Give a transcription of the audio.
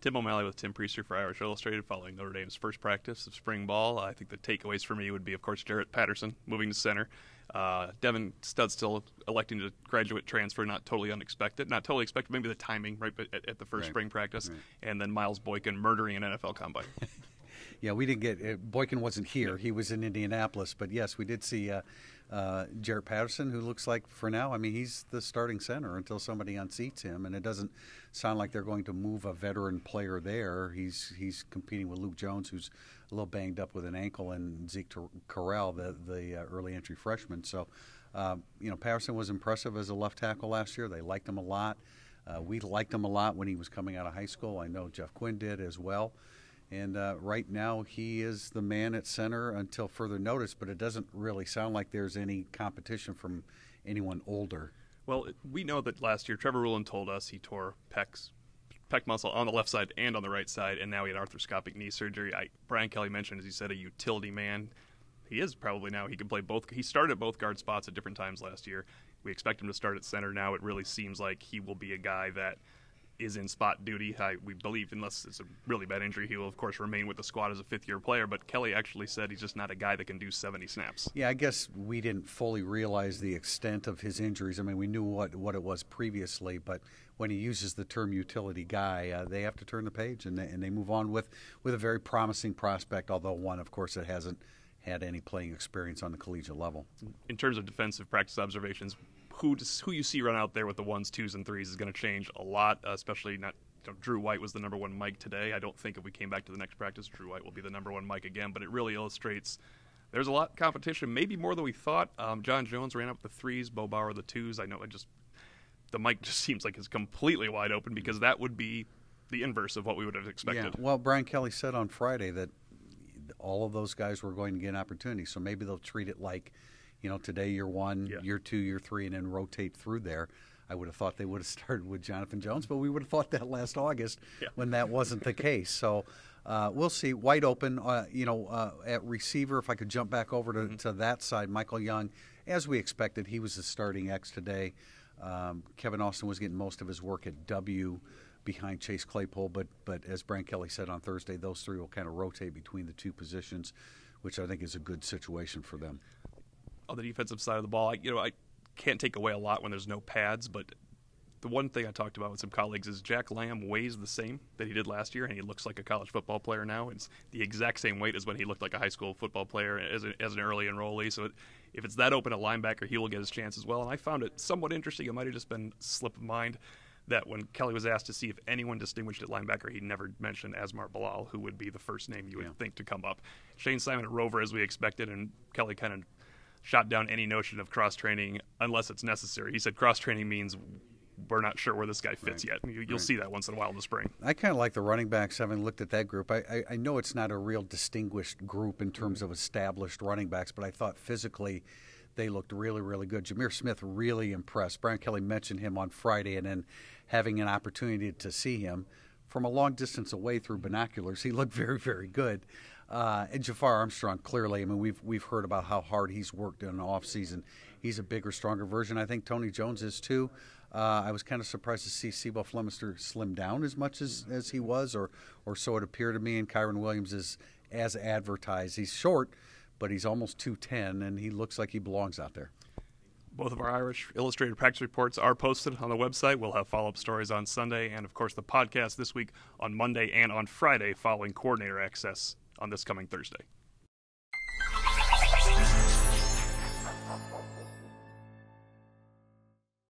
Tim OMalley with Tim Priester for Irish Illustrated following Notre Dame's first practice of spring ball. I think the takeaways for me would be, of course, Jarrett Patterson moving to center. Devin Studstill electing to graduate transfer, not totally unexpected. Not totally expected, maybe the timing right at the first spring practice. Right. And then Miles Boykin murdering an NFL combine. Yeah, we didn't get Boykin wasn't here. He was in Indianapolis. But, yes, we did see Jarrett Patterson, who looks like, for now, I mean, he's the starting center until somebody unseats him. And it doesn't sound like they're going to move a veteran player there. He's competing with Luke Jones, who's a little banged up with an ankle, and Zeke Corral, the early entry freshman. So, Patterson was impressive as a left tackle last year. They liked him a lot. We liked him a lot when he was coming out of high school. I know Jeff Quinn did as well. And right now he is the man at center until further notice, but it doesn't really sound like there's any competition from anyone older. Well, we know that last year Trevor Roulin told us he tore pec muscle on the left side and on the right side, and now he had arthroscopic knee surgery. Brian Kelly mentioned, as he said, a utility man. He is probably now. He can play both. He started at both guard spots at different times last year. We expect him to start at center now. It really seems like he will be a guy that is in spot duty. We believe, unless it's a really bad injury, he will, of course, remain with the squad as a fifth-year player. But Kelly actually said he's just not a guy that can do 70 snaps. Yeah, I guess we didn't fully realize the extent of his injuries. I mean, we knew what it was previously, but when he uses the term utility guy, they have to turn the page, and they move on with a very promising prospect, although one, of course, that hasn't had any playing experience on the collegiate level. In terms of defensive practice observations, who you see run out there with the 1s, 2s, and 3s is going to change a lot, especially not. Drew White was the number one Mike today. I don't think if we came back to the next practice, Drew White will be the number one Mike again, but it really illustrates there's a lot of competition, maybe more than we thought. John Jones ran up the 3s, Bo Bauer the 2s. I know the Mike just seems like it's completely wide open because that would be the inverse of what we would have expected. Yeah, well, Brian Kelly said on Friday that all of those guys were going to get an opportunity, so maybe they'll treat it like, today year 1, year 2, year 3, and then rotate through there. I would have thought they would have started with Jonathan Jones, but we would have thought that last August when that wasn't the case. So we'll see. Wide open, at receiver, if I could jump back over to that side, Michael Young, as we expected, he was the starting X today. Kevin Austin was getting most of his work at W behind Chase Claypool, but as Brian Kelly said on Thursday, those three will kind of rotate between the two positions, which I think is a good situation for them. On the defensive side of the ball, I can't take away a lot when there's no pads, but the one thing I talked about with some colleagues is Jack Lamb weighs the same that he did last year, and he looks like a college football player now. It's the exact same weight as when he looked like a high school football player as an early enrollee. So if it's that open at linebacker, he will get his chance as well. And I found it somewhat interesting. It might have just been a slip of mind that when Kelly was asked to see if anyone distinguished at linebacker, he never mentioned Asmar Bilal, who would be the first name you would think to come up. Shane Simon at Rover, as we expected, and Kelly kind of shot down any notion of cross-training unless it's necessary. He said cross-training means we're not sure where this guy fits yet. You'll see that once in a while in the spring. I kind of like the running backs, having looked at that group. I know it's not a real distinguished group in terms of established running backs, but I thought physically they looked really, really good. Jameer Smith really impressed. Brian Kelly mentioned him on Friday, and then having an opportunity to see him from a long distance away through binoculars, he looked very, very good. And Jafar Armstrong, clearly, I mean, we've heard about how hard he's worked in the offseason. He's a bigger, stronger version. I think Tony Jones is too. I was kind of surprised to see Sebo Flemister slim down as much as he was, or so it appeared to me. And Kyron Williams is as advertised. He's short, but he's almost 210, and he looks like he belongs out there. Both of our Irish Illustrated practice reports are posted on the website. We'll have follow-up stories on Sunday, and, of course, the podcast this week on Monday and on Friday following coordinator access on this coming Thursday.